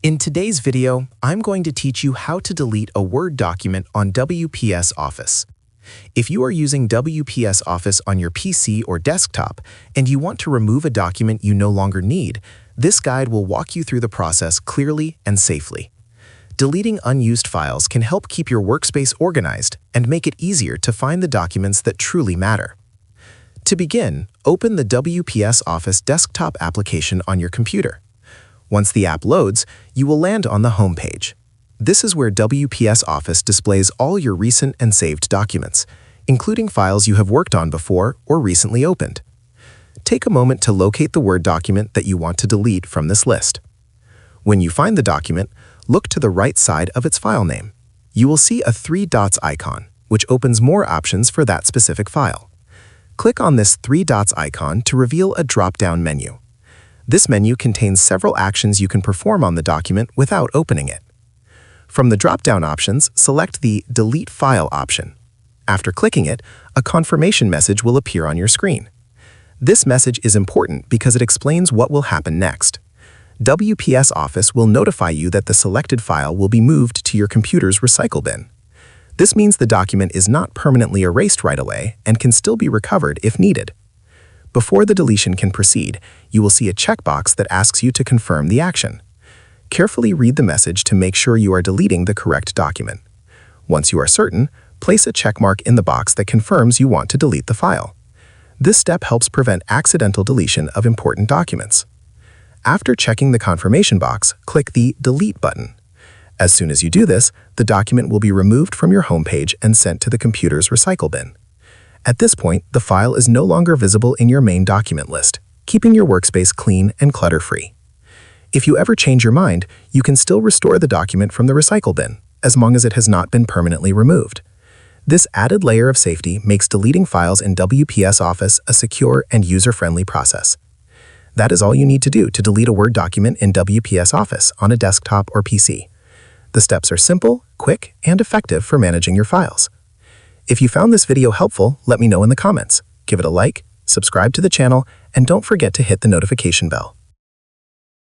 In today's video, I'm going to teach you how to delete a Word document on WPS Office. If you are using WPS Office on your PC or desktop and you want to remove a document you no longer need, this guide will walk you through the process clearly and safely. Deleting unused files can help keep your workspace organized and make it easier to find the documents that truly matter. To begin, open the WPS Office desktop application on your computer. Once the app loads, you will land on the home page. This is where WPS Office displays all your recent and saved documents, including files you have worked on before or recently opened. Take a moment to locate the Word document that you want to delete from this list. When you find the document, look to the right side of its file name. You will see a 3 dots icon, which opens more options for that specific file. Click on this 3 dots icon to reveal a drop-down menu. This menu contains several actions you can perform on the document without opening it. From the drop-down options, select the Delete File option. After clicking it, a confirmation message will appear on your screen. This message is important because it explains what will happen next. WPS Office will notify you that the selected file will be moved to your computer's recycle bin. This means the document is not permanently erased right away and can still be recovered if needed. Before the deletion can proceed, you will see a checkbox that asks you to confirm the action. Carefully read the message to make sure you are deleting the correct document. Once you are certain, place a checkmark in the box that confirms you want to delete the file. This step helps prevent accidental deletion of important documents. After checking the confirmation box, click the Delete button. As soon as you do this, the document will be removed from your home page and sent to the computer's recycle bin. At this point, the file is no longer visible in your main document list, keeping your workspace clean and clutter-free. If you ever change your mind, you can still restore the document from the recycle bin, as long as it has not been permanently removed. This added layer of safety makes deleting files in WPS Office a secure and user-friendly process. That is all you need to do to delete a Word document in WPS Office on a desktop or PC. The steps are simple, quick, and effective for managing your files. If you found this video helpful, let me know in the comments. Give it a like, subscribe to the channel, and don't forget to hit the notification bell.